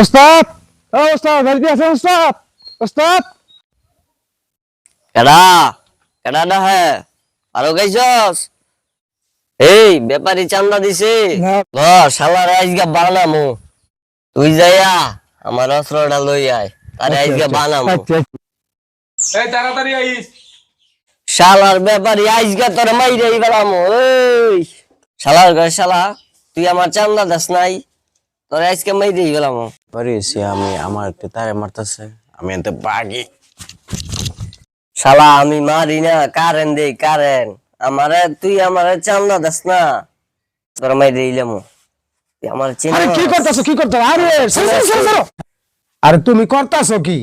ওস্তাদ, ও ওস্তাদ, বাড়িতে আছেন ওস্তাদ? ওস্তাদ, কেডা কেডাটা হে আরো গাইছস? এই ব্যাপারী চান্দা দিছে না। শালার আজকে বানামু। তুই যাইয়া আমার অস্ত্রটা লই আয়, আরে আজকে বানামু। আচ্ছা, এই তাড়াতাড়ি আইস। শালার ব্যাপারী আজকে তোর মাইরে বানামু। এই শালার ঘর শালা, তুই আমার চান্দা দাস নাই, তোর আজকে মাইরে গেলাম। পারিছি আমি আমার তারে মারতেছে আমি এতে বাগি শালা আমি মারি না, কারেন দেই কারেন। তুই আমারে চান্দা দাস না, তোর মাইরে গেলাম। তুই আমার চিনা আরে কি করতেছো, কি করতেছো? আরে সরো, সরো, সরো, সরো। আরে তুমি করতেছো কি?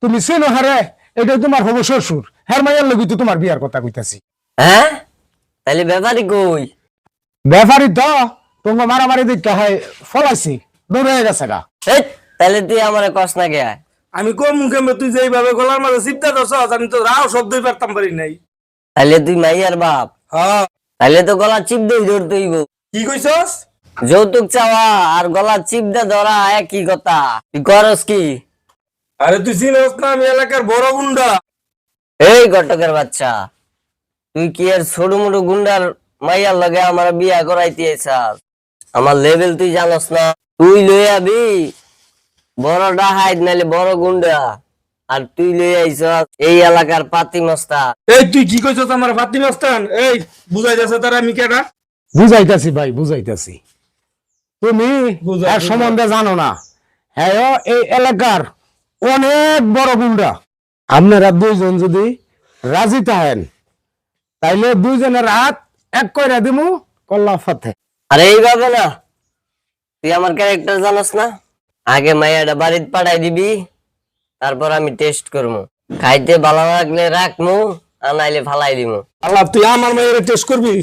তুমি চেনো হারে, এটা তোমার হবো শ্বশুর। হ্যাঁ, মাইয়ার লগি তো তোমার বিয়ার কথা কইতাছি। হ্যাঁ, তাহলে ব্যাপারী কই? ব্যাপারই তো তোমার মারামারি দিকটা হয় ফলাইছি, দূর হয়ে গেছে গা। এই, তাহলে তুই আমারে কস না কে? আমি কম মুখে তুই যেইভাবে গলার মাঝে চিপটা দছ আমি তো রাও শব্দই পারতাম পারি নাই। তাহলে তুই মাইয়ার বাপ, হ্যাঁ, তাহলে তো গলা চিপ দিয়ে ধরতে হইব। কি কইছস? যৌতুক চাওয়া আর গলা চিপ দিয়ে ধরা একই কথা। তুই করস কি? আরে তুই চিনস না আমি এলাকার বড় গুন্ডা। এই ঘটকের বাচ্চা, তুই কি আর ছোট মোটো গুন্ডার মাইয়ার লগে আমার বিয়া করাইতে আইছাস? আমার লেভেল তুই জানস না? তুই লই আবি বড় ডাহাইত নাইলে বড় গুন্ডা, আর তুই লই আইছস এই এলাকার পাতি মস্তা। এই তুই কি কইছস আমার ফাতিমা স্থান? এই বুঝাই যাচ্ছে তারা আমি কেডা? বুঝাইতাছি ভাই, বুঝাইতাছি। তুমি বুঝাও, এর বুঝাও। সম্বন্ধে জানো না। হ্যাঁ, এই এলাকার অনেক বড় গুন্ডা। আপনারা দুইজন যদি রাজি থাকেন, তাইলে দুইজনের হাত এক কইরা দিমু, কল্লা ফাতে। আরে এইভাবে না, তুই আমার ক্যারেক্টার জানাস না। আগে মাইয়াটা বাড়িতে পাঠাই দিবি, তারপর আমি টেস্ট করবো। খাইতে ভালো লাগলে রাখমু, আর নাইলে ফালাই দিমু। আল্লাহ তুই আমার মেয়ের টেস্ট করবি?